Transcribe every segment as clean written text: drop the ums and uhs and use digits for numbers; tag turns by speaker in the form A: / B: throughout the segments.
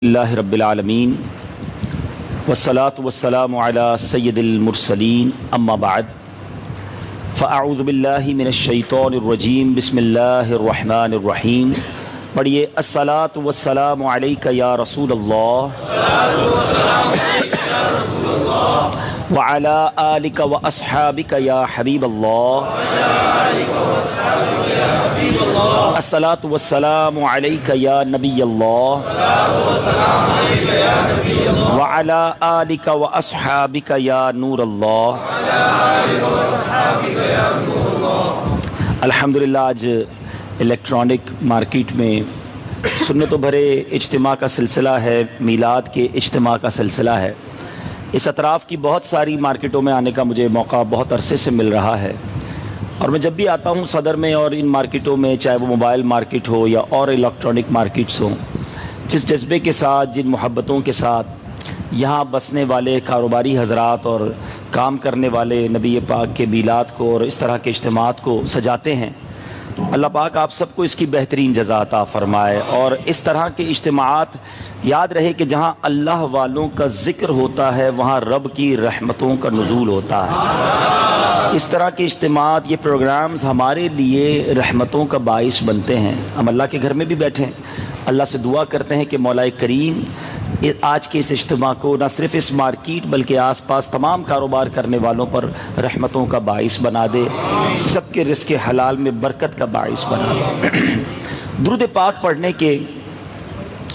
A: اللہ رب العالمین والصلاة والسلام علی سید المرسلین اما بعد فاعوذ باللہ من الشیطان الرجیم بسم اللہ الرحمن الرحیم. پڑھیے الصلاة والسلام علیک یا رسول اللہ وعلی آلک واصحابک یا حبیب اللہ. الصلاة والسلام علیک یا نبی اللہ وعلی آلک واصحابک یا نور اللہ. الحمدللہ آج الیکٹرانک مارکیٹ میں سنتوں بھرے اجتماع کا سلسلہ ہے، میلاد کے اجتماع کا سلسلہ ہے. اس اطراف کی بہت ساری مارکیٹوں میں آنے کا مجھے موقع بہت عرصے سے مل رہا ہے، اور میں جب بھی آتا ہوں صدر میں اور ان مارکیٹوں میں، چاہے وہ موبائل مارکیٹ ہو یا اور الیکٹرانک مارکیٹس ہوں، جس جذبے کے ساتھ، جن محبتوں کے ساتھ یہاں بسنے والے کاروباری حضرات اور کام کرنے والے نبی پاک کے میلاد کو اور اس طرح کے اجتماعات کو سجاتے ہیں، اللہ پاک آپ سب کو اس کی بہترین جزا عطا فرمائے. اور اس طرح کے اجتماعات یاد رہے کہ جہاں اللہ والوں کا ذکر ہوتا ہے وہاں رب کی رحمتوں کا نزول ہوتا ہے. اس طرح کے اجتماعات، یہ پروگرامز ہمارے لیے رحمتوں کا باعث بنتے ہیں. ہم اللہ کے گھر میں بھی بیٹھے ہیں، اللہ سے دعا کرتے ہیں کہ مولا کریم آج کے اس اجتماع کو نہ صرف اس مارکیٹ بلکہ آس پاس تمام کاروبار کرنے والوں پر رحمتوں کا باعث بنا دے، سب کے رزق حلال میں برکت کا باعث بنا دے. درود پاک پڑھنے کے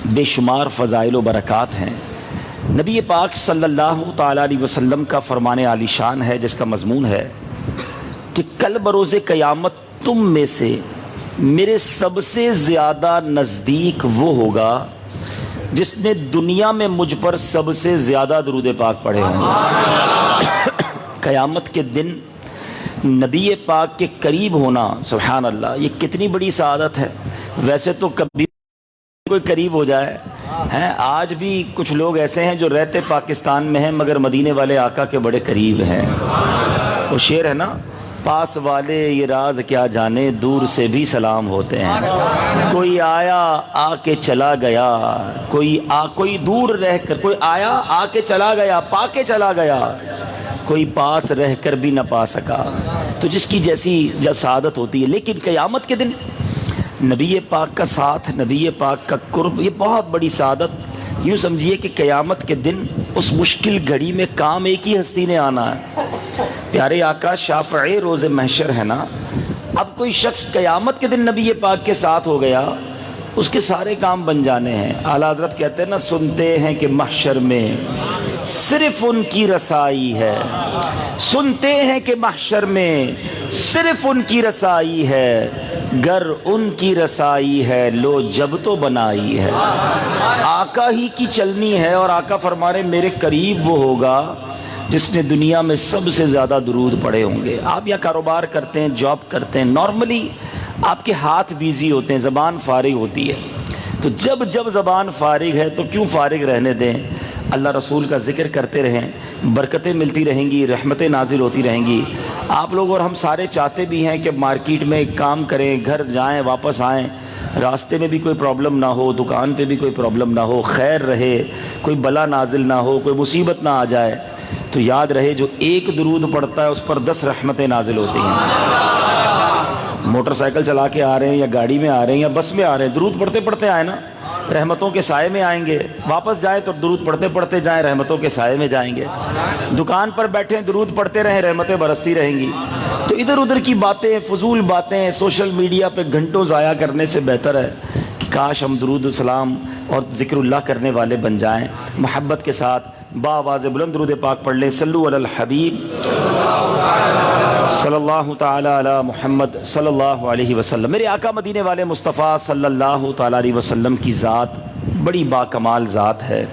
A: بے شمار فضائل و برکات ہیں. نبی پاک صلی اللہ تعالیٰ علیہ وسلم کا فرمان عالی شان ہے، جس کا مضمون ہے کہ کل بروز قیامت تم میں سے میرے سب سے زیادہ نزدیک وہ ہوگا جس نے دنیا میں مجھ پر سب سے زیادہ درود پاک پڑھے ہوں گے. قیامت کے دن نبی پاک کے قریب ہونا، سبحان اللہ، یہ کتنی بڑی سعادت ہے. ویسے تو کبھی کوئی قریب ہو جائے ہیں، آج بھی کچھ لوگ ایسے ہیں جو رہتے پاکستان میں ہیں مگر مدینے والے آقا کے بڑے قریب ہیں. وہ شعر ہے نا، پاس والے یہ راز کیا جانے، دور سے بھی سلام ہوتے ہیں. کوئی آیا آ کے چلا گیا، کوئی دور رہ کر، کوئی آیا آ کے چلا گیا، پا کے چلا گیا، کوئی پاس رہ کر بھی نہ پا سکا. تو جس کی جیسی سعادت ہوتی ہے. لیکن قیامت کے دن نبی پاک کا ساتھ، نبی پاک کا قرب، یہ بہت بڑی سعادت. یوں سمجھیے کہ قیامت کے دن اس مشکل گھڑی میں کام ایک ہی ہستی نے آنا ہے. پیارے آقا شافع روز محشر ہے نا. اب کوئی شخص قیامت کے دن نبی پاک کے ساتھ ہو گیا، اس کے سارے کام بن جانے ہیں. اعلیٰ حضرت کہتے ہیں نا، سنتے ہیں کہ محشر میں صرف ان کی رسائی ہے، سنتے ہیں کہ محشر میں صرف ان کی رسائی ہے، گر ان کی رسائی ہے لو جب تو بنائی ہے. آقا ہی کی چلنی ہے، اور آقا فرما رہے میرے قریب وہ ہوگا جس نے دنیا میں سب سے زیادہ درود پڑھے ہوں گے. آپ یا کاروبار کرتے ہیں، جاب کرتے ہیں، نارملی آپ کے ہاتھ بیزی ہوتے ہیں، زبان فارغ ہوتی ہے. تو جب زبان فارغ ہے تو کیوں فارغ رہنے دیں، اللہ رسول کا ذکر کرتے رہیں، برکتیں ملتی رہیں گی، رحمتیں نازل ہوتی رہیں گی. آپ لوگ اور ہم سارے چاہتے بھی ہیں کہ مارکیٹ میں کام کریں، گھر جائیں، واپس آئیں، راستے میں بھی کوئی پرابلم نہ ہو، دکان پہ بھی کوئی پرابلم نہ ہو، خیر رہے، کوئی بلا نازل نہ ہو، کوئی مصیبت نہ آ جائے. تو یاد رہے جو ایک درود پڑھتا ہے اس پر 10 رحمتیں نازل ہوتی ہیں. موٹر سائیکل چلا کے آ رہے ہیں یا گاڑی میں آ رہے ہیں یا بس میں آ رہے ہیں، درود پڑھتے پڑھتے آئے نا، رحمتوں کے سائے میں آئیں گے. واپس جائیں تو درود پڑھتے پڑھتے جائیں، رحمتوں کے سائے میں جائیں گے. دکان پر بیٹھیں، درود پڑھتے رہیں، رحمتیں برستی رہیں گی. تو ادھر ادھر کی باتیں، فضول باتیں سوشل میڈیا پہ گھنٹوں ضائع کرنے سے بہتر ہے کہ کاش ہم درود السلام اور ذکر اللہ کرنے والے بن جائیں. محبت کے ساتھ بآواز بلند درود پاک پڑھ لیں. صلو علی الحبیب صلی اللہ تعالی علی محمد صلی اللہ علیہ وسلم. میرے آقا مدینے والے مصطفیٰ صلی اللہ تعالی علیہ وسلم کی ذات بڑی باکمال ذات ہے.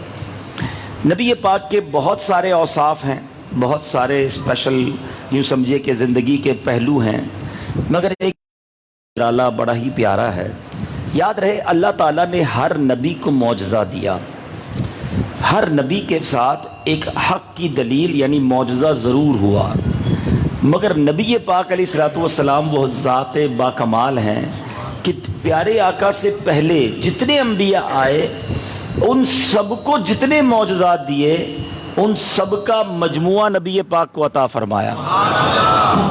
A: نبی پاک کے بہت سارے اوصاف ہیں، بہت سارے اسپیشل یوں سمجھیے کہ زندگی کے پہلو ہیں، مگر ایک نرالا بڑا ہی پیارا ہے. یاد رہے اللہ تعالیٰ نے ہر نبی کو معجزہ دیا. ہر نبی کے ساتھ ایک حق کی دلیل یعنی معجزہ ضرور ہوا، مگر نبی پاک علیہ الصلوۃ والسلام وہ ذات باکمال ہیں کہ پیارے آقا سے پہلے جتنے انبیاء آئے ان سب کو جتنے معجزات دیے ان سب کا مجموعہ نبی پاک کو عطا فرمایا.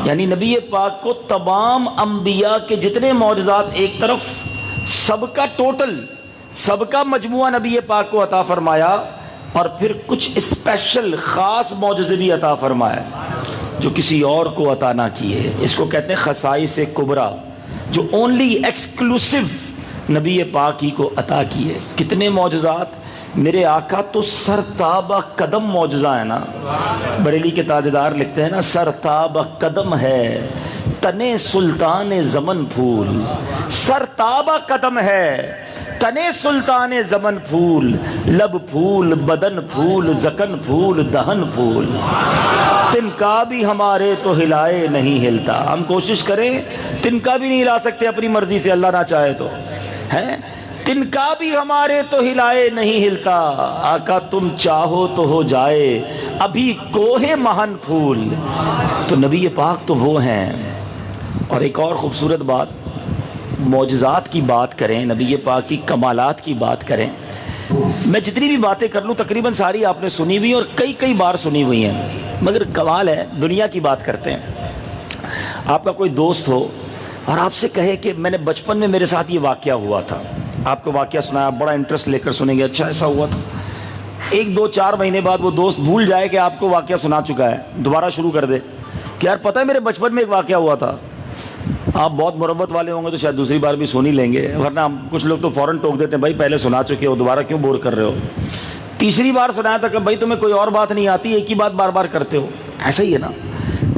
A: یعنی نبی پاک کو تمام انبیاء کے جتنے معجزات ایک طرف، سب کا ٹوٹل، سب کا مجموعہ نبی پاک کو عطا فرمایا، اور پھر کچھ اسپیشل خاص معجزے بھی عطا فرمایا جو کسی اور کو عطا نہ کیے. اس کو کہتے ہیں خصائص کبریٰ، جو اونلی ایکسکلوسیو نبی پاک ہی کو عطا کیے. کتنے معجزات! میرے آقا تو سرتابہ قدم معجزہ ہے نا. بریلی کے تاجدار لکھتے ہیں نا، سرتابہ قدم ہے تنے سلطان زمن پھول. سرتابہ قدم ہے تنے سلطان زمن پھول، لب پھول بدن پھول زکن پھول دہن پھول. تنکا بھی ہمارے تو ہلائے نہیں ہلتا. ہم کوشش کریں تنکا بھی نہیں ہلا سکتے اپنی مرضی سے، اللہ نہ چاہے تو ہے. تنکا بھی ہمارے تو ہلائے نہیں ہلتا، آقا تم چاہو تو ہو جائے ابھی کوہ مہن پھول. تو نبی پاک تو وہ ہیں. اور ایک اور خوبصورت بات، معجزات کی بات کریں، نبی پاک کی کمالات کی بات کریں، میں جتنی بھی باتیں کر لوں تقریباً ساری آپ نے سنی ہوئی اور کئی بار سنی ہوئی ہیں. مگر کمال ہے، دنیا کی بات کرتے ہیں. آپ کا کوئی دوست ہو اور آپ سے کہے کہ میں نے بچپن میں میرے ساتھ یہ واقعہ ہوا تھا، آپ کو واقعہ سنایا، بڑا انٹرسٹ لے کر سنیں گے، اچھا ایسا ہوا تھا. 1-2-4 مہینے بعد وہ دوست بھول جائے کہ آپ کو واقعہ سنا چکا ہے، دوبارہ شروع کر دے کہ یار پتہ ہے میرے بچپن میں ایک واقعہ ہوا تھا. آپ بہت مربت والے ہوں گے تو شاید دوسری بار بھی سن ہی لیں گے، ورنہ کچھ لوگ تو فوراً ٹوک دیتے ہیں بھائی پہلے سنا چکے ہو، دوبارہ کیوں بور کر رہے ہو. تیسری بار سنایا تھا کہ بھائی تمہیں کوئی اور بات نہیں آتی، ایک ہی بات بار بار کرتے ہو. ایسا ہی ہے نا،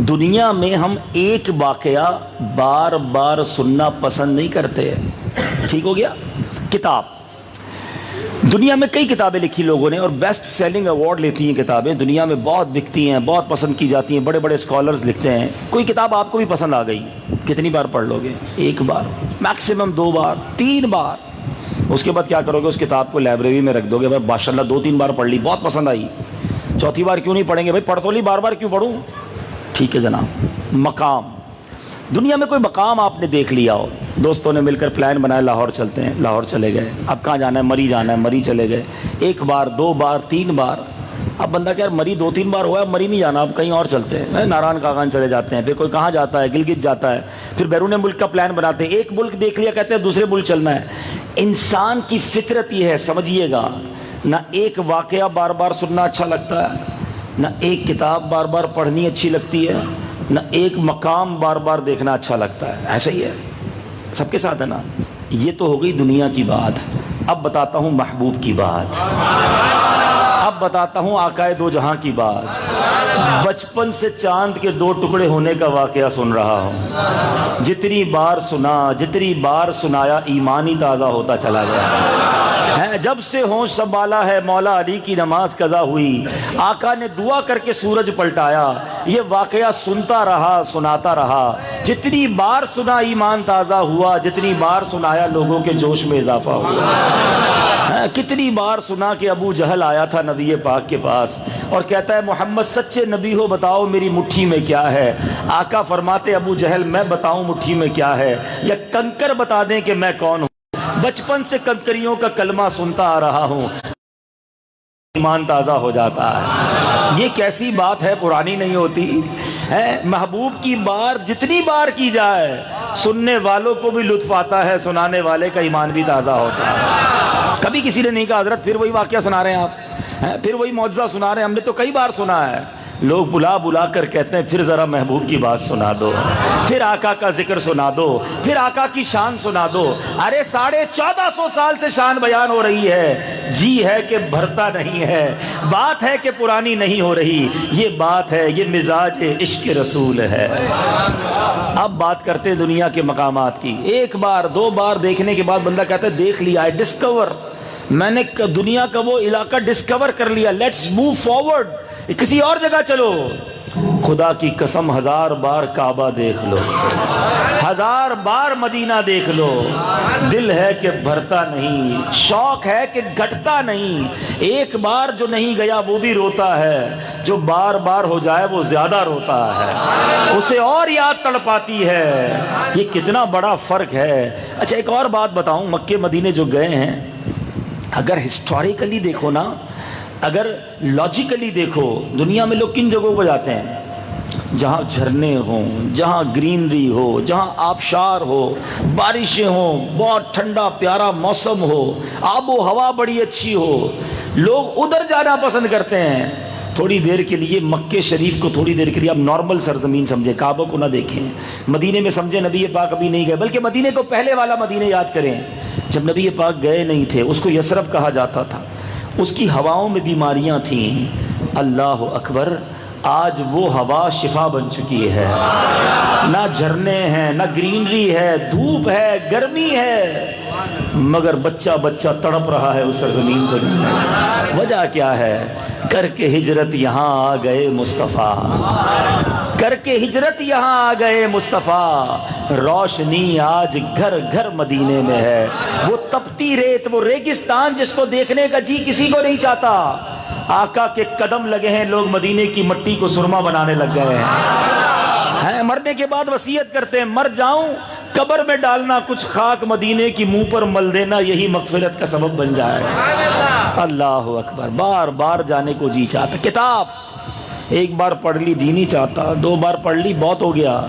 A: دنیا میں ہم ایک واقعہ بار بار سننا پسند نہیں کرتے. ٹھیک ہو گیا. کتاب، دنیا میں کئی کتابیں لکھی لوگوں نے اور بیسٹ سیلنگ ایوارڈ لیتی ہیں کتابیں، دنیا میں بہت بکتی ہیں، بہت پسند کی جاتی ہیں، بڑے بڑے اسکالرز لکھتے ہیں. کوئی کتاب آپ کو بھی پسند آ گئی، کتنی بار پڑھ لو گے؟ 1 بار، میکسیمم 2 بار، 3 بار. اس کے بعد کیا کرو گے؟ اس کتاب کو لائبریری میں رکھ دو گے. بھائی ماشاء اللہ 2-3 بار پڑھ لی، بہت پسند آئی، 4تھی بار کیوں نہیں پڑھیں گے؟ بھائی پڑھ تو لی، بار بار کیوں پڑھوں؟ ٹھیک ہے جناب. مقام، دنیا میں کوئی مقام آپ نے دیکھ لیا ہو، دوستوں نے مل کر پلان بنایا لاہور چلتے ہیں، لاہور چلے گئے. اب کہاں جانا ہے؟ مری جانا ہے، مری چلے گئے. 1 بار 2 بار 3 بار. اب بندہ کہ یار مری 2-3 بار ہوا ہے، مری نہیں جانا، اب کہیں اور چلتے ہیں. ناران کاغان چلے جاتے ہیں. پھر کوئی کہاں جاتا ہے؟ گلگت جاتا ہے. پھر بیرون ملک کا پلان بناتے ہیں. ایک ملک دیکھ لیا کہتے ہیں دوسرے ملک چلنا ہے. انسان کی فطرت یہ ہے، سمجھیے گا، نہ ایک واقعہ بار بار سننا اچھا لگتا ہے، نہ ایک کتاب بار بار پڑھنی اچھی لگتی ہے، نہ ایک مقام بار بار دیکھنا اچھا لگتا ہے. ایسا ہی ہے سب کے ساتھ ہے نا. یہ تو ہو گئی دنیا کی بات. اب بتاتا ہوں محبوب کی بات، اب بتاتا ہوں آقائے دو جہاں کی بات. بچپن سے چاند کے 2 ٹکڑے ہونے کا واقعہ سن رہا ہوں. جتنی بار سنا، جتنی بار سنایا، ایمان ہی تازہ ہوتا چلا گیا. جب سے ہوش سنبھالا ہے مولا علی کی نماز قضا ہوئی. آقا نے دعا کر کے سورج پلٹایا. یہ واقعہ سنتا رہا، سناتا رہا. جتنی بار سنا ایمان تازہ ہوا، جتنی بار سنایا لوگوں کے جوش میں اضافہ ہوا. کتنی بار سنا کہ ابو جہل آیا تھا نبی پاک کے پاس اور کہتا ہے محمد سچے نبی ہو، بتاؤ میری مٹھی میں کیا ہے. آقا فرماتے ابو جہل میں بتاؤں مٹھی میں کیا ہے، یا کنکر بتا دیں کہ میں کون ہوں. بچپن سے کنکریوں کا کلمہ سنتا آ رہا ہوں، ایمان تازہ ہو جاتا ہے. یہ کیسی بات ہے، پرانی نہیں ہوتی ہے. محبوب کی بار جتنی بار کی جائے، سننے والوں کو بھی لطف آتا ہے، سنانے والے کا ایمان بھی تازہ ہوتا ہے. کبھی کسی نے نہیں کہا حضرت پھر وہی واقعہ سنا رہے ہیں آپ، پھر وہی معجزہ سنا رہے ہیں. ہم نے تو کئی بار سنا ہے. لوگ بلا بلا کر کہتے ہیں پھر ذرا محبوب کی بات سنا دو، پھر آقا کا ذکر سنا دو، پھر آقا کی شان سنا دو. ارے 1450 سال سے شان بیان ہو رہی ہے. جی ہے کہ بھرتا نہیں ہے، بات ہے کہ پرانی نہیں ہو رہی. یہ بات ہے، یہ مزاج عشق رسول ہے. اب بات کرتے ہیں دنیا کے مقامات کی. 1 بار 2 بار دیکھنے کے بعد بندہ کہتا ہے دیکھ لیا ہے، ڈسکور، میں نے دنیا کا وہ علاقہ ڈسکور کر لیا، لیٹس موو فارورڈ، کسی اور جگہ چلو. خدا کی قسم 1000 بار کعبہ دیکھ لو، 1000 بار مدینہ دیکھ لو، دل ہے کہ بھرتا نہیں، شوق ہے کہ گھٹتا نہیں. 1 بار جو نہیں گیا وہ بھی روتا ہے، جو بار بار ہو جائے وہ زیادہ روتا ہے، اسے اور یاد تڑپاتی ہے. یہ کتنا بڑا فرق ہے. اچھا ایک اور بات بتاؤں، مکے مدینے جو گئے ہیں اگر ہسٹوریکلی دیکھو نا، اگر لاجیکلی دیکھو، دنیا میں لوگ کن جگہوں پہ جاتے ہیں؟ جہاں جھرنے ہوں، جہاں گرینری ہو، جہاں آبشار ہو، بارشیں ہوں، بہت ٹھنڈا پیارا موسم ہو، آب و ہوا بڑی اچھی ہو، لوگ ادھر جانا پسند کرتے ہیں۔ تھوڑی دیر کے لیے مکہ شریف کو تھوڑی دیر کے لیے آپ نارمل سرزمین سمجھیں، کعبہ کو نہ دیکھیں، مدینے میں سمجھیں نبی پاک ابھی نہیں گئے، بلکہ مدینے کو پہلے والا مدینے یاد کریں جب نبی پاک گئے نہیں تھے، اس کو یثرب کہا جاتا تھا، اس کی ہواؤں میں بیماریاں تھیں۔ اللہ اکبر، آج وہ ہوا شفا بن چکی ہے، نہ جھرنے ہیں، نہ گرینری ہے، دھوپ ہے، گرمی ہے، مگر بچہ بچہ تڑپ رہا ہے اس سرزمین کو جانے۔ وجہ کیا ہے؟ کر کے ہجرت یہاں آ گئے مصطفیٰ، کر کے ہجرت یہاں آ گئے مصطفیٰ، روشنی آج گھر گھر مدینے میں ہے۔ وہ تپتی ریت، وہ ریگستان جس کو دیکھنے کا جی کسی کو نہیں چاہتا، آقا کے قدم لگے ہیں، لوگ مدینے کی مٹی کو سرما بنانے لگ گئے ہیں۔ مرنے کے بعد وصیت کرتے ہیں، مر جاؤں قبر میں ڈالنا کچھ خاک، مدینے کی منہ پر مل دینا، یہی مغفرت کا سبب بن جائے گا۔ اللہ اکبر، بار بار جانے کو جی چاہتا۔ کتاب ایک بار پڑھ لی جی نہیں چاہتا، 2 بار پڑھ لی بہت ہو گیا۔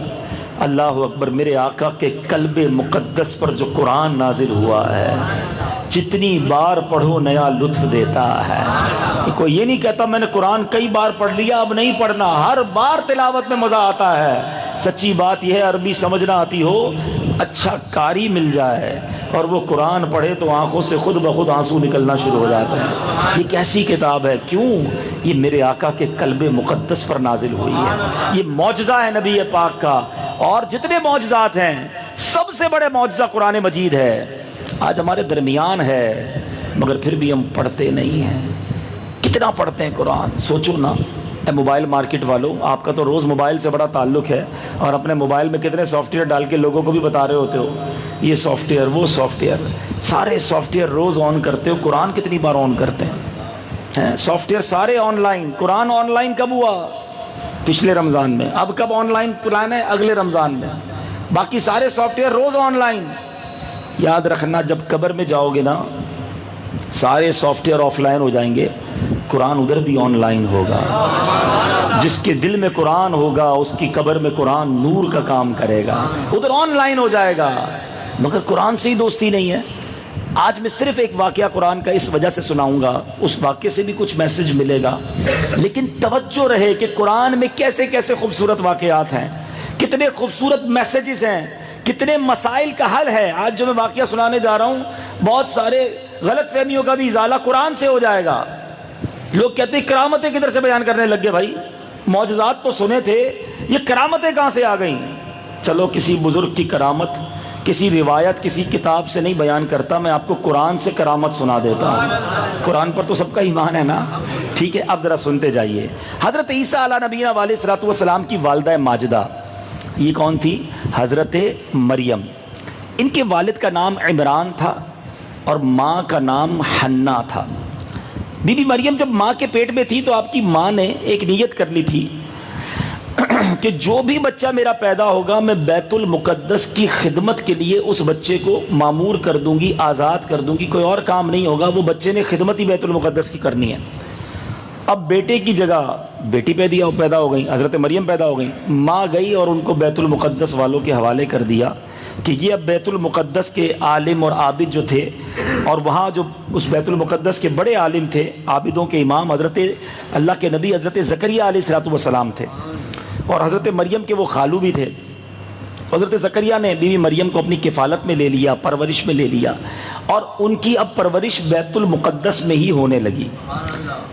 A: اللہ اکبر، میرے آقا کے قلب مقدس پر جو قرآن نازل ہوا ہے، جتنی بار پڑھو نیا لطف دیتا ہے۔ کوئی یہ نہیں کہتا میں نے قرآن کئی بار پڑھ لیا اب نہیں پڑھنا، ہر بار تلاوت میں مزہ آتا ہے۔ سچی بات یہ ہے، عربی سمجھنا آتی ہو، اچھا قاری مل جائے اور وہ قرآن پڑھے تو آنکھوں سے خود بخود آنسو نکلنا شروع ہو جاتا ہے۔ یہ کیسی کتاب ہے؟ کیوں؟ یہ میرے آقا کے قلب مقدس پر نازل ہوئی ہے، یہ معجزہ ہے نبی پاک کا۔ اور جتنے معجزات ہیں، سب سے بڑے معجزہ قرآن مجید ہے، آج ہمارے درمیان ہے، مگر پھر بھی ہم پڑھتے نہیں ہیں۔ کتنا پڑھتے ہیں قرآن؟ سوچو نا۔ اے موبائل مارکیٹ والوں، آپ کا تو روز موبائل سے بڑا تعلق ہے، اور اپنے موبائل میں کتنے سافٹ ویئر ڈال کے لوگوں کو بھی بتا رہے ہوتے ہو، یہ سافٹ ویئر وہ سافٹ ویئر، سارے سافٹ ویئر روز آن کرتے ہو، قرآن کتنی بار آن کرتے ہیں؟ سافٹ ویئر سارے on line. Quran on line کب ہوا؟ پچھلے رمضان میں۔ اب کب آن لائن پلان ہے؟ اگلے رمضان میں۔ باقی سارے سافٹ ویئر روز آن لائن۔ یاد رکھنا، جب قبر میں جاؤ گے نا، سارے سافٹ ویئر آف لائن ہو جائیں گے، قرآن ادھر بھی آن لائن ہوگا۔ جس کے دل میں قرآن ہوگا اس کی قبر میں قرآن نور کا کام کرے گا، ادھر آن لائن ہو جائے گا، مگر قرآن سے ہی دوستی نہیں ہے۔ آج میں صرف ایک واقعہ قرآن کا اس وجہ سے سناؤں گا، اس واقعے سے بھی کچھ میسج ملے گا، لیکن توجہ رہے کہ قرآن میں کیسے کیسے خوبصورت واقعات ہیں، کتنے خوبصورت میسیجز ہیں، کتنے مسائل کا حل ہے۔ آج جو میں واقعہ سنانے جا رہا ہوں، بہت سارے غلط فہمیوں کا بھی ازالہ قرآن سے ہو جائے گا۔ لوگ کہتے ہیں کرامتیں کدھر سے بیان کرنے لگ گئے؟ بھائی معجزات تو سنے تھے، یہ کرامتیں کہاں سے آ گئیں؟ چلو کسی بزرگ کی کرامت، کسی روایت، کسی کتاب سے نہیں بیان کرتا، میں آپ کو قرآن سے کرامت سنا دیتا ہوں۔ قرآن پر تو سب کا ایمان ہے نا، ٹھیک ہے؟ اب ذرا سنتے جائیے۔ حضرت عیسیٰ علیہ نبینا علیہ الصلوۃ والسلام کی والدہ ماجدہ، یہ کون تھی؟ حضرت مریم۔ ان کے والد کا نام عمران تھا اور ماں کا نام حنا تھا۔ بی بی مریم جب ماں کے پیٹ میں تھی تو آپ کی ماں نے ایک نیت کر لی تھی کہ جو بھی بچہ میرا پیدا ہوگا میں بیت المقدس کی خدمت کے لیے اس بچے کو مامور کر دوں گی، آزاد کر دوں گی، کوئی اور کام نہیں ہوگا، وہ بچے نے خدمت ہی بیت المقدس کی کرنی ہے۔ اب بیٹے کی جگہ بیٹی پیدا ہو گئی، حضرت مریم پیدا ہو گئی، ماں گئی اور ان کو بیت المقدس والوں کے حوالے کر دیا کہ یہ اب بیت المقدس کے عالم اور عابد جو تھے، اور وہاں جو اس بیت المقدس کے بڑے عالم تھے، عابدوں کے امام، حضرت اللہ کے نبی حضرت زکریہ علیہ الصلوۃ والسلام تھے، اور حضرت مریم کے وہ خالو بھی تھے۔ حضرت زکریہ نے بیوی مریم کو اپنی کفالت میں لے لیا، پرورش میں لے لیا، اور ان کی اب پرورش بیت المقدس میں ہی ہونے لگی۔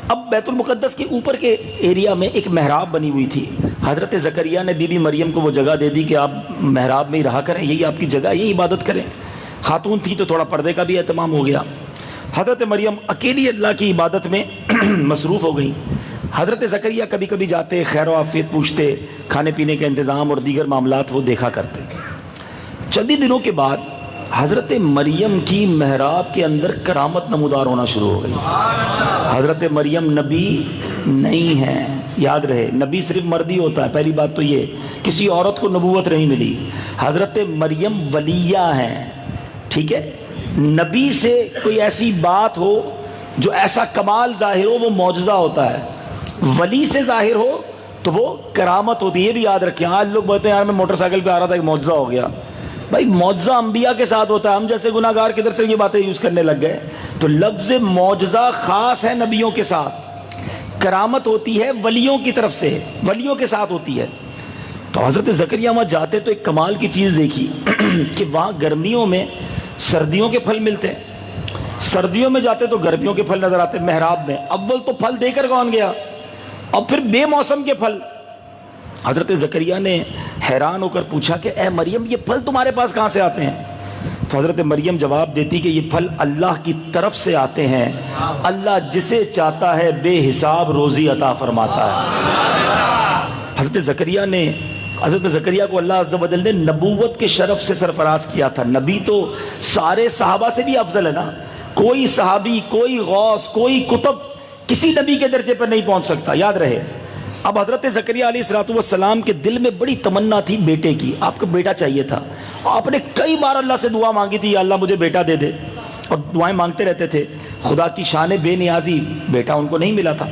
A: اب بیت المقدس کے اوپر کے ایریا میں ایک محراب بنی ہوئی تھی، حضرت زکریہ نے بیوی مریم کو وہ جگہ دے دی کہ آپ محراب میں ہی رہا کریں، یہی آپ کی جگہ، یہی عبادت کریں۔ خاتون تھی تو تھوڑا پردے کا بھی اہتمام ہو گیا۔ حضرت مریم اکیلی اللہ کی عبادت میں مصروف ہو گئی۔ حضرت زکریہ کبھی کبھی جاتے، خیر و عافیت پوچھتے، کھانے پینے کا انتظام اور دیگر معاملات وہ دیکھا کرتے۔ چند ہی دنوں کے بعد حضرت مریم کی محراب کے اندر کرامت نمودار ہونا شروع ہو گئی۔ حضرت مریم نبی نہیں ہے، یاد رہے، نبی صرف مرد ہی ہوتا ہے، پہلی بات تو یہ، کسی عورت کو نبوت نہیں ملی۔ حضرت مریم ولیہ ہیں، ٹھیک ہے؟ نبی سے کوئی ایسی بات ہو جو ایسا کمال ظاہر ہو وہ معجزہ ہوتا ہے، ولی سے ظاہر ہو تو وہ کرامت ہوتی ہے۔ یہ بھی یاد رکھیں، آج لوگ بولتے ہیں یار میں موٹر سائیکل پہ آ رہا تھا ایک معجزہ ہو گیا۔ بھائی معجزہ انبیاء کے ساتھ ہوتا ہے، ہم جیسے گناہ گار کدھر سے یہ باتیں یوز کرنے لگ گئے؟ تو لفظ معجزہ خاص ہے نبیوں کے ساتھ، کرامت ہوتی ہے ولیوں کی طرف سے، ولیوں کے ساتھ ہوتی ہے۔ تو حضرت زکریا وہاں جاتے تو ایک کمال کی چیز دیکھی کہ وہاں گرمیوں میں سردیوں کے پھل ملتے ہیں، سردیوں میں جاتے تو گرمیوں کے پھل نظر آتے محراب میں۔ اول تو پھل دے کر کون گیا، اور پھر بے موسم کے پھل۔ حضرت زکریا نے حیران ہو کر پوچھا کہ اے مریم یہ پھل تمہارے پاس کہاں سے آتے ہیں؟ تو حضرت مریم جواب دیتی کہ یہ پھل اللہ کی طرف سے آتے ہیں، اللہ جسے چاہتا ہے بے حساب روزی عطا فرماتا ہے۔ حضرت زکریا کو اللہ عز و جل نے نبوت کے شرف سے سرفراز کیا تھا۔ نبی تو سارے صحابہ سے بھی افضل ہے نا، کوئی صحابی، کوئی غوث، کوئی کتب کسی نبی کے درجے پر نہیں پہنچ سکتا، یاد رہے۔ اب حضرت زکریا علیہ السلام کے دل میں بڑی تمنا تھی بیٹے کی، آپ کو بیٹا چاہیے تھا، آپ نے کئی بار اللہ سے دعا مانگی تھی، یا اللہ مجھے بیٹا دے دے، اور دعائیں مانگتے رہتے تھے۔ خدا کی شان بے نیازی، بیٹا ان کو نہیں ملا تھا۔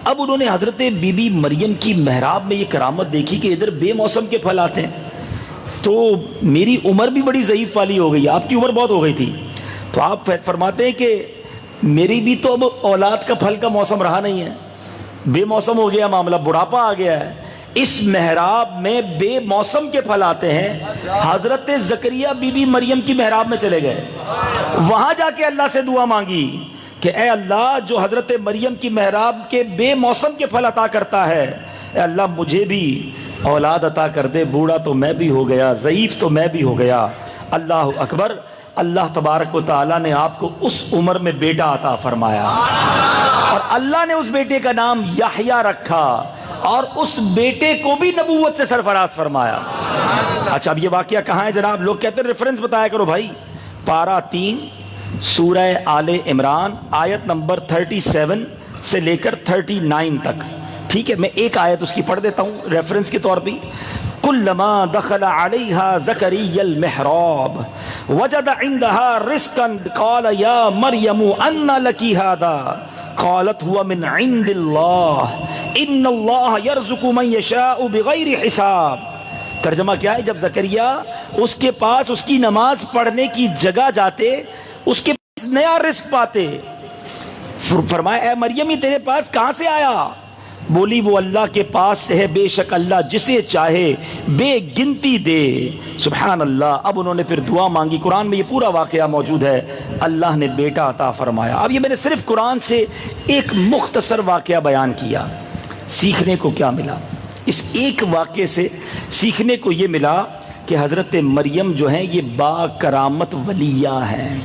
A: اب انہوں نے حضرت بی بی مریم کی محراب میں یہ کرامت دیکھی کہ ادھر بے موسم کے پھل آتے ہیں، تو میری عمر بھی بڑی ضعیف والی ہو گئی، آپ کی عمر بہت ہو گئی تھی، تو آپ فرماتے ہیں کہ میری بھی تو اب اولاد کا پھل کا موسم رہا نہیں ہے، بے موسم ہو گیا معاملہ، بڑھاپا آ گیا ہے۔ اس محراب میں بے موسم کے پھل آتے ہیں۔ حضرت زکریا بی بی مریم کی محراب میں چلے گئے، وہاں جا کے اللہ سے دعا مانگی کہ اے اللہ جو حضرت مریم کی محراب کے بے موسم کے پھل عطا کرتا ہے، اے اللہ مجھے بھی اولاد عطا کر دے، بوڑھا تو میں بھی ہو گیا، ضعیف تو میں بھی ہو گیا۔ اللہ اکبر، اللہ تبارک و تعالیٰ نے آپ کو اس عمر میں بیٹا عطا فرمایا، اور اللہ نے اس بیٹے کا نام یحییٰ رکھا، اور اس بیٹے کو بھی نبوت سے سرفراز فرمایا۔ اچھا اب یہ واقعہ کہاں ہے جناب؟ لوگ کہتے ہیں ریفرنس بتایا کرو بھائی، پارہ 3 سورہ آل عمران آیت نمبر 37 سے لے کر 39 تک، ٹھیک ہے؟ میں ایک آیت اس کی پڑھ دیتا ہوں ریفرنس کے طور پہ۔ کلما دخل علیہا زکریا المحراب وجد عندها رزقا قال یا مریم ان لک ھذا قالت هو من عند اللہ ان اللہ یرزق من یشاء بغیر حساب۔ ترجمہ کیا ہے؟ جب زکریا اس کے پاس اس کی نماز پڑھنے کی جگہ جاتے، اس کے پاس نیا رزق پاتے، فرمایا اے مریم تیرے پاس کہاں سے آیا؟ بولی وہ اللہ کے پاس سے ہے، بے شک اللہ جسے چاہے بے گنتی دے۔ سبحان اللہ۔ اب انہوں نے پھر دعا مانگی، قرآن میں یہ پورا واقعہ موجود ہے، اللہ نے بیٹا عطا فرمایا۔ اب یہ میں نے صرف قرآن سے ایک مختصر واقعہ بیان کیا، سیکھنے کو کیا ملا؟ اس ایک واقعے سے سیکھنے کو یہ ملا کہ حضرت مریم جو ہیں یہ با کرامت ولیہ ہیں۔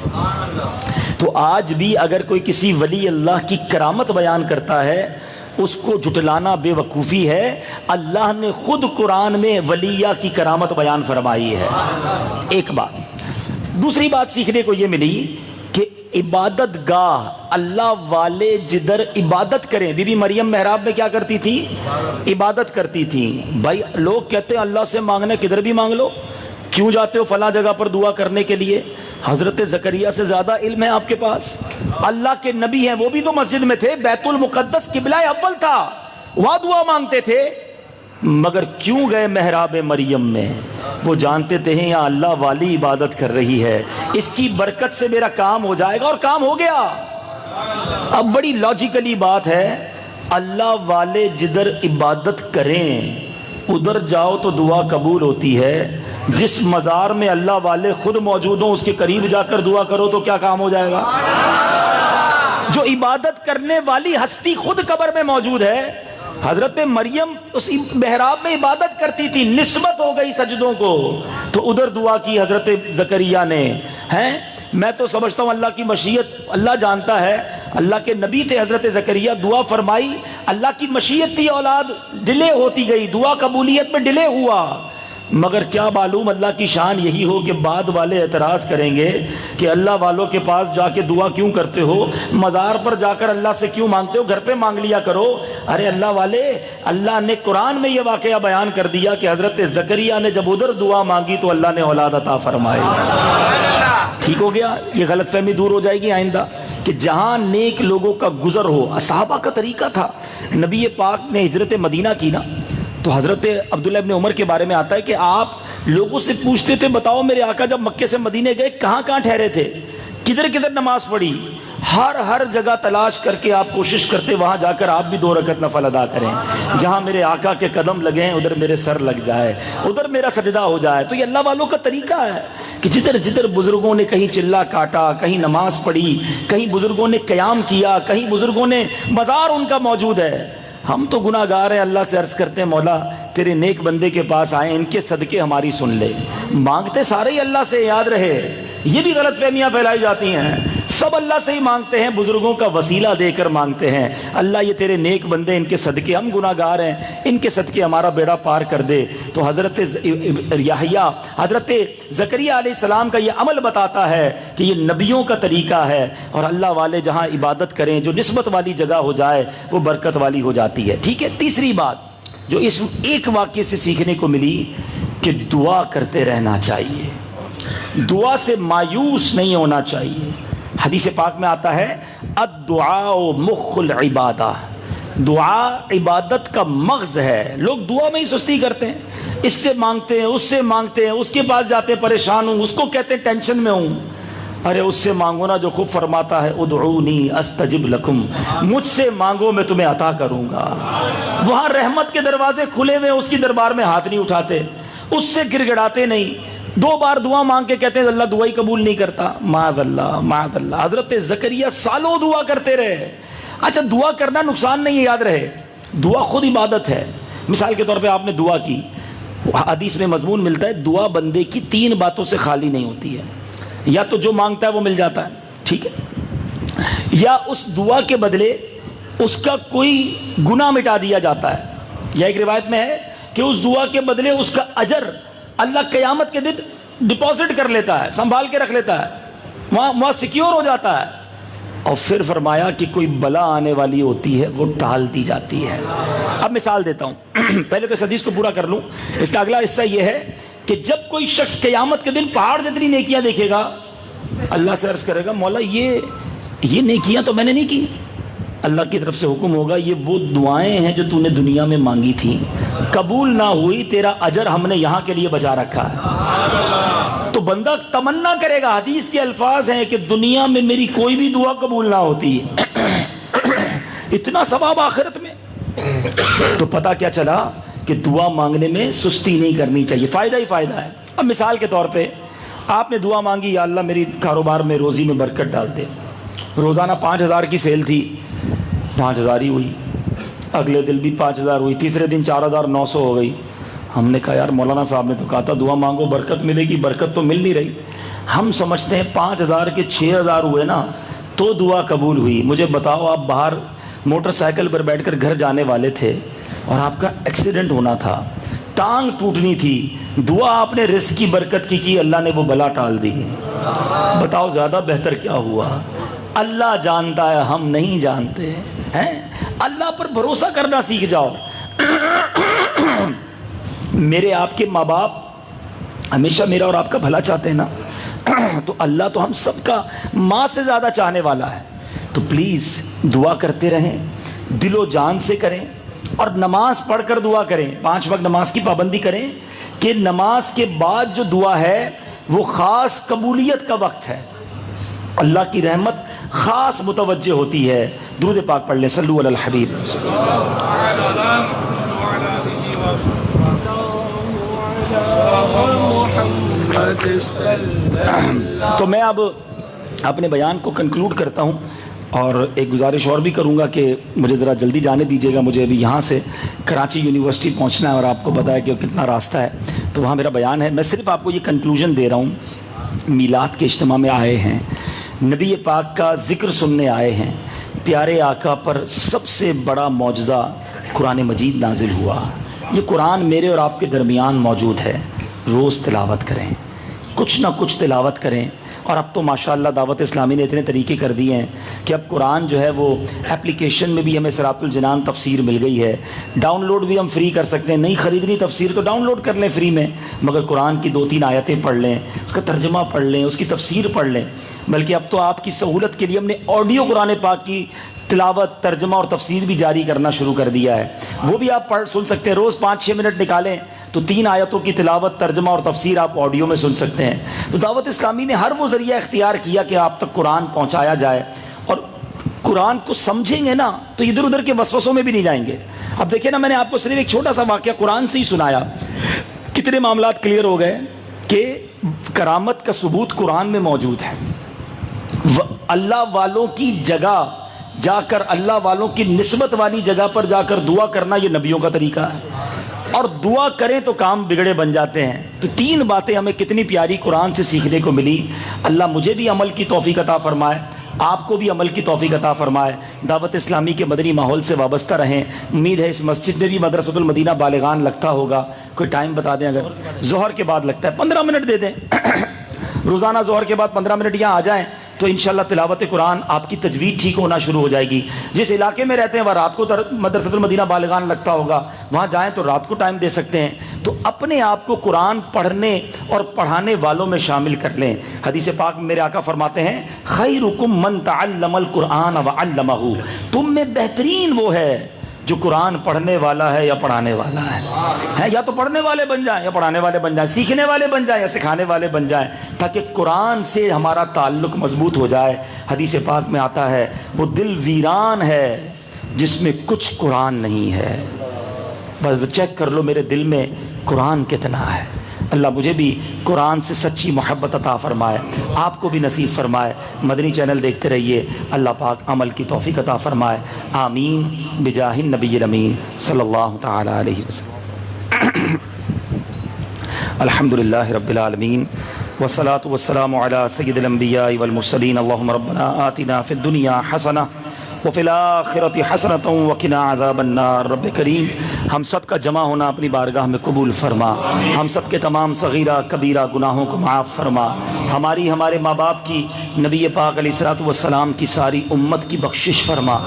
A: تو آج بھی اگر کوئی کسی ولی اللہ کی کرامت بیان کرتا ہے اس کو جھٹلانا بے وقوفی ہے۔ اللہ نے خود قرآن میں ولیہ کی کرامت بیان فرمائی ہے، ایک بات۔ دوسری بات سیکھنے کو یہ ملی کہ عبادت گاہ، اللہ والے جدھر عبادت کریں، بی بی مریم محراب میں کیا کرتی تھی؟ عبادت کرتی تھی۔ بھائی لوگ کہتے ہیں اللہ سے مانگنا کدھر بھی مانگ لو، کیوں جاتے ہو فلاں جگہ پر دعا کرنے کے لیے؟ حضرت زکریا سے زیادہ علم ہے آپ کے پاس، اللہ کے نبی ہیں، وہ بھی تو مسجد میں تھے، بیت المقدس قبلہ اول تھا، وہاں دعا مانگتے تھے، مگر کیوں گئے محراب مریم میں؟ وہ جانتے تھے یہاں اللہ والی عبادت کر رہی ہے، اس کی برکت سے میرا کام ہو جائے گا، اور کام ہو گیا۔ اب بڑی لاجیکلی بات ہے، اللہ والے جدھر عبادت کریں ادھر جاؤ تو دعا قبول ہوتی ہے۔ جس مزار میں اللہ والے خود موجود ہوں اس کے قریب جا کر دعا کرو تو کیا کام ہو جائے گا؟ جو عبادت کرنے والی ہستی خود قبر میں موجود ہے۔ حضرت مریم اس محراب میں عبادت کرتی تھی، نسبت ہو گئی سجدوں کو، تو ادھر دعا کی حضرت زکریا نے۔ ہیں میں تو سمجھتا ہوں اللہ کی مشیت اللہ جانتا ہے، اللہ کے نبی تھے حضرت زکریا، دعا فرمائی، اللہ کی مشیت تھی، اولاد ڈیلے ہوتی گئی، دعا قبولیت میں ڈیلے ہوا، مگر کیا معلوم اللہ کی شان یہی ہو کہ بعد والے اعتراض کریں گے کہ اللہ والوں کے پاس جا کے دعا کیوں کرتے ہو، مزار پر جا کر اللہ سے کیوں مانگتے ہو، گھر پہ مانگ لیا کرو۔ ارے اللہ والے، اللہ نے قرآن میں یہ واقعہ بیان کر دیا کہ حضرت زکریا نے جب ادھر دعا مانگی تو اللہ نے اولاد عطا فرمائی۔ ٹھیک ہو گیا؟ یہ غلط فہمی دور ہو جائے گی آئندہ کہ جہاں نیک لوگوں کا گزر ہو. صحابہ کا طریقہ تھا. نبی پاک نے ہجرت مدینہ کی نا تو حضرت عبداللہ ابن عمر کے بارے میں آتا ہے کہ آپ لوگوں سے پوچھتے تھے بتاؤ میرے آقا جب مکے سے مدینے گئے کہاں کہاں ٹھہرے تھے, کدھر کدھر نماز پڑھی. ہر جگہ تلاش کر کے آپ کوشش کرتے وہاں جا کر آپ بھی 2 رکعت نفل ادا کریں, جہاں میرے آقا کے قدم لگے ہیں ادھر میرے سر لگ جائے, ادھر میرا سجدہ ہو جائے. تو یہ اللہ والوں کا طریقہ ہے کہ جدھر بزرگوں نے کہیں چلا کاٹا, کہیں نماز پڑھی, کہیں بزرگوں نے قیام کیا, کہیں بزرگوں نے مزار ان کا موجود ہے. ہم تو گناہ گار ہیں, اللہ سے عرض کرتے ہیں مولا تیرے نیک بندے کے پاس آئے, ان کے صدقے ہماری سن لے. مانگتے سارے ہی اللہ سے, یاد رہے یہ بھی غلط فہمیاں پھیلائی جاتی ہیں. سب اللہ سے ہی مانگتے ہیں, بزرگوں کا وسیلہ دے کر مانگتے ہیں. اللہ یہ تیرے نیک بندے, ان کے صدقے, ہم گناہ گار ہیں, ان کے صدقے ہمارا بیڑا پار کر دے. تو حضرت یحییٰ, حضرت زکریہ علیہ السلام کا یہ عمل بتاتا ہے کہ یہ نبیوں کا طریقہ ہے, اور اللہ والے جہاں عبادت کریں, جو نسبت والی جگہ ہو جائے وہ برکت والی ہو جاتی ہے. ٹھیک ہے. تیسری بات جو اس ایک واقعے سے سیکھنے کو ملی کہ دعا کرتے رہنا چاہیے, دعا سے مایوس نہیں ہونا چاہیے. حدیث پاک میں آتا ہے الدعاء مخ العبادہ, دعا عبادت کا مغز ہے. لوگ دعا میں ہی سستی کرتے ہیں, اس سے مانگتے ہیں, اس سے مانگتے ہیں, اس کے پاس جاتے ہیں پریشان ہوں, اس کو کہتے ہیں ٹینشن میں ہوں. ارے اس سے مانگو نا جو خود فرماتا ہے ادعونی استجب لکم, مجھ سے مانگو میں تمہیں عطا کروں گا. وہاں رحمت کے دروازے کھلے ہوئے, اس کی دربار میں ہاتھ نہیں اٹھاتے, اس سے گر گڑاتے نہیں. 2 بار دعا مانگ کے کہتے ہیں اللہ دعا ہی قبول نہیں کرتا. معاذ اللہ معاذ اللہ. حضرت زکریا سالوں دعا کرتے رہے. اچھا دعا کرنا نقصان نہیں ہے, یاد رہے دعا خود عبادت ہے. مثال کے طور پہ آپ نے دعا کی, حدیث میں مضمون ملتا ہے دعا بندے کی 3 باتوں سے خالی نہیں ہوتی ہے. یا تو جو مانگتا ہے وہ مل جاتا ہے, ٹھیک ہے, یا اس دعا کے بدلے اس کا کوئی گناہ مٹا دیا جاتا ہے, یا ایک روایت میں ہے کہ اس دعا کے بدلے اس کا اجر اللہ قیامت کے دن ڈپازٹ کر لیتا ہے, سنبھال کے رکھ لیتا ہے, وہاں سیکیور ہو جاتا ہے. اور پھر فرمایا کہ کوئی بلا آنے والی ہوتی ہے وہ ٹال دی جاتی ہے. اب مثال دیتا ہوں, پہلے تو اس حدیث کو پورا کر لوں. اس کا اگلا حصہ یہ ہے کہ جب کوئی شخص قیامت کے دن پہاڑ جتنی نیکیاں دیکھے گا, اللہ سے عرض کرے گا مولا یہ نیکیاں تو میں نے نہیں کی. اللہ کی طرف سے حکم ہوگا یہ وہ دعائیں ہیں جو تو نے دنیا میں مانگی تھی, قبول نہ ہوئی, تیرا اجر ہم نے یہاں کے لیے بچا رکھا ہے. تو بندہ تمنا کرے گا, حدیث کے الفاظ ہیں کہ دنیا میں میری کوئی بھی دعا قبول نہ ہوتی, اتنا ثواب آخرت میں. تو پتہ کیا چلا کہ دعا مانگنے میں سستی نہیں کرنی چاہیے, فائدہ ہی فائدہ ہے. اب مثال کے طور پہ آپ نے دعا مانگی یا اللہ میری کاروبار میں روزی میں برکت ڈال دے. روزانہ 5000 کی سیل تھی, 5000 ہی ہوئی, اگلے دن بھی 5000 ہوئی, تیسرے دن 4900 ہو گئی. ہم نے کہا یار مولانا صاحب نے تو کہا تھا دعا مانگو برکت ملے گی, برکت تو مل نہیں رہی. ہم سمجھتے ہیں 5000 کے 6000 ہوئے نا تو دعا قبول ہوئی. مجھے بتاؤ, آپ باہر موٹر سائیکل پر بیٹھ کر گھر جانے والے تھے اور آپ کا ایکسیڈنٹ ہونا تھا, ٹانگ ٹوٹنی تھی, دعا آپ نے رزق کی برکت کی, اللہ نے وہ بلا ٹال دی. بتاؤ زیادہ بہتر کیا ہوا؟ اللہ جانتا ہے, ہم نہیں جانتے ہیں. اللہ پر بھروسہ کرنا سیکھ جاؤ. میرے آپ کے ماں باپ ہمیشہ میرا اور آپ کا بھلا چاہتے ہیں نا, تو اللہ تو ہم سب کا ماں سے زیادہ چاہنے والا ہے. تو پلیز دعا کرتے رہیں, دل و جان سے کریں, اور نماز پڑھ کر دعا کریں. 5 وقت نماز کی پابندی کریں کہ نماز کے بعد جو دعا ہے وہ خاص قبولیت کا وقت ہے, اللہ کی رحمت خاص متوجہ ہوتی ہے. درود پاک پڑھ لیں, صلو علی الحبیب. تو میں اب اپنے بیان کو کنکلوڈ کرتا ہوں, اور ایک گزارش اور بھی کروں گا کہ مجھے ذرا جلدی جانے دیجیے گا. مجھے ابھی یہاں سے کراچی یونیورسٹی پہنچنا ہے, اور آپ کو پتہ ہے کہ کتنا راستہ ہے, تو وہاں میرا بیان ہے. میں صرف آپ کو یہ کنکلوژن دے رہا ہوں. میلاد کے اجتماع میں آئے ہیں, نبی پاک کا ذکر سننے آئے ہیں, پیارے آقا پر سب سے بڑا معجزہ قرآن مجید نازل ہوا. یہ قرآن میرے اور آپ کے درمیان موجود ہے. روز تلاوت کریں, کچھ نہ کچھ تلاوت کریں, اور اب تو ماشاءاللہ دعوت اسلامی نے اتنے طریقے کر دیے ہیں کہ اب قرآن جو ہے وہ اپلیکیشن میں بھی ہمیں صراط الجنان تفسیر مل گئی ہے، ڈاؤن لوڈ بھی ہم فری کر سکتے ہیں، نہیں خریدنی تفسیر تو ڈاؤن لوڈ کر لیں فری میں، مگر قرآن کی 2-3 آیتیں پڑھ لیں، اس کا ترجمہ پڑھ لیں، اس کی تفسیر پڑھ لیں۔ بلکہ اب تو آپ کی سہولت کے لیے ہم نے آڈیو قرآن پاک کی تلاوت، ترجمہ اور تفسیر بھی جاری کرنا شروع کر دیا ہے، وہ بھی آپ سن سکتے ہیں۔ روز 5-6 منٹ نکالیں تو 3 آیتوں کی تلاوت، ترجمہ اور تفسیر آپ آڈیو میں سن سکتے ہیں۔ تو دعوت اسلامی نے ہر وہ ذریعہ اختیار کیا کہ آپ تک قرآن پہنچایا جائے، اور قرآن کو سمجھیں گے نا تو ادھر ادھر کے وسوسوں میں بھی نہیں جائیں گے۔ اب دیکھیں نا، میں نے آپ کو صرف ایک چھوٹا سا واقعہ قرآن سے ہی سنایا، کتنے معاملات کلیئر ہو گئے کہ کرامت کا ثبوت قرآن میں موجود ہے۔ اللہ والوں کی جگہ جا کر، اللہ والوں کی نسبت والی جگہ پر جا کر دعا کرنا یہ نبیوں کا طریقہ ہے، اور دعا کریں تو کام بگڑے بن جاتے ہیں۔ تو 3 باتیں ہمیں کتنی پیاری قرآن سے سیکھنے کو ملی۔ اللہ مجھے بھی عمل کی توفیق عطا فرمائے، آپ کو بھی عمل کی توفیق عطا فرمائے۔ دعوت اسلامی کے مدنی ماحول سے وابستہ رہیں۔ امید ہے اس مسجد میں بھی مدرسۃ المدینہ بالغان لگتا ہوگا، کوئی ٹائم بتا دیں، اگر ظہر کے بعد لگتا ہے 15 منٹ دے دیں روزانہ ظہر کے بعد 15 منٹ یہاں آ جائیں تو انشاءاللہ تلاوت قرآن آپ کی تجوید ٹھیک ہونا شروع ہو جائے گی۔ جس علاقے میں رہتے ہیں وہاں رات کو مدرسۃ المدینہ بالغان لگتا ہوگا، وہاں جائیں تو رات کو ٹائم دے سکتے ہیں۔ تو اپنے آپ کو قرآن پڑھنے اور پڑھانے والوں میں شامل کر لیں۔ حدیث پاک میں میرے آقا فرماتے ہیں، خیرکم من تعلم القرآن وعلمہ، تم میں بہترین وہ ہے جو قرآن پڑھنے والا ہے یا پڑھانے والا ہے۔ یا تو پڑھنے والے بن جائیں یا پڑھانے والے بن جائیں، سیکھنے والے بن جائیں یا سکھانے والے بن جائیں، تاکہ قرآن سے ہمارا تعلق مضبوط ہو جائے۔ حدیث پاک میں آتا ہے، وہ دل ویران ہے جس میں کچھ قرآن نہیں ہے۔ بس چیک کر لو میرے دل میں قرآن کتنا ہے۔ اللہ مجھے بھی قرآن سے سچی محبت عطا فرمائے، آپ کو بھی نصیب فرمائے۔ مدنی چینل دیکھتے رہیے، اللہ پاک عمل کی توفیق عطا فرمائے، آمین بجاہ النبی الامین صلی اللہ تعالی علیہ وسلم۔ الحمدللہ رب العالمین والصلاة والسلام علی سید الانبیاء والمرسلین، اللہم ربنا آتنا فی الدنیا حسنہ وفی الآخرۃ حسنۃ وقنا عذاب النار۔ رب کریم ہم سب کا جمع ہونا اپنی بارگاہ میں قبول فرما، ہم سب کے تمام صغیرہ کبیرہ گناہوں کو معاف فرما، ہماری، ہمارے ماں باپ کی، نبی پاک علیہ الصلوۃ والسلام کی ساری امت کی بخشش فرما۔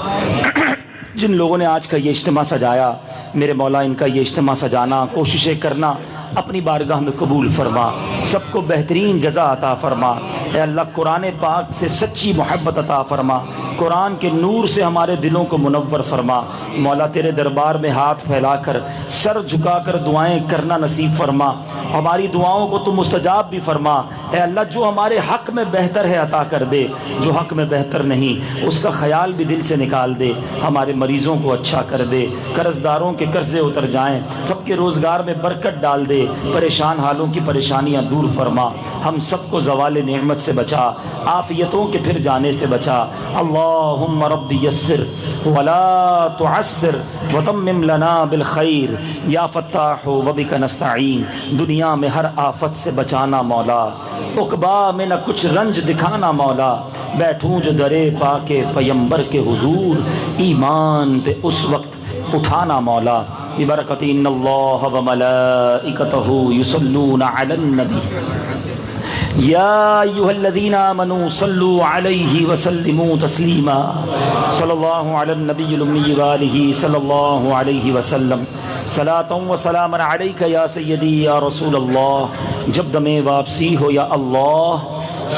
A: جن لوگوں نے آج کا یہ اجتماع سجایا، میرے مولا ان کا یہ اجتماع سجانا، کوششیں کرنا اپنی بارگاہ میں قبول فرما، سب کو بہترین جزا عطا فرما۔ اے اللہ قرآن پاک سے سچی محبت عطا فرما، قرآن کے نور سے ہمارے دلوں کو منور فرما۔ مولا تیرے دربار میں ہاتھ پھیلا کر، سر جھکا کر دعائیں کرنا نصیب فرما، ہماری دعاؤں کو تو مستجاب بھی فرما۔ اے اللہ جو ہمارے حق میں بہتر ہے عطا کر دے، جو حق میں بہتر نہیں اس کا خیال بھی دل سے نکال دے، ہمارے مریضوں کو اچھا کر دے، قرض داروں کے قرضے اتر جائیں، سب کے روزگار میں برکت ڈال دے، پریشان حالوں کی پریشانیاں دور فرما، ہم سب کو زوال نعمت سے بچا، عافیتوں کے پھر جانے سے بچا۔ اللہم رب یسر ولا تعسر وتمم لنا بالخیر یا فتاح وبک نستعین۔ دنیا میں ہر آفت سے بچانا مولا، عقبا میں نہ کچھ رنج دکھانا مولا، بیٹھوں جو درے پاک پیمبر کے حضور، ایمان پہ اس وقت اٹھانا مولا۔ ببرکت ان اللہ وملائکتہ یصلون علی النبی یا ایھا الذین آمنوا صلوا علیہ وسلموا تسلیما۔ صلی اللہ علی النبی الامی وآلہ صلی اللہ علیہ وسلم۔ صلاۃ و سلام علیک یا سیدی یا رسول اللہ۔ جب دم واپسی ہو یا اللہ،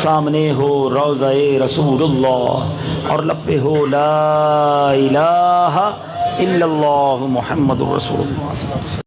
A: سامنے ہو روضہ رسول اللہ، اور لب پہ ہو لا الہ الا اللہ محمد رسول اللہ۔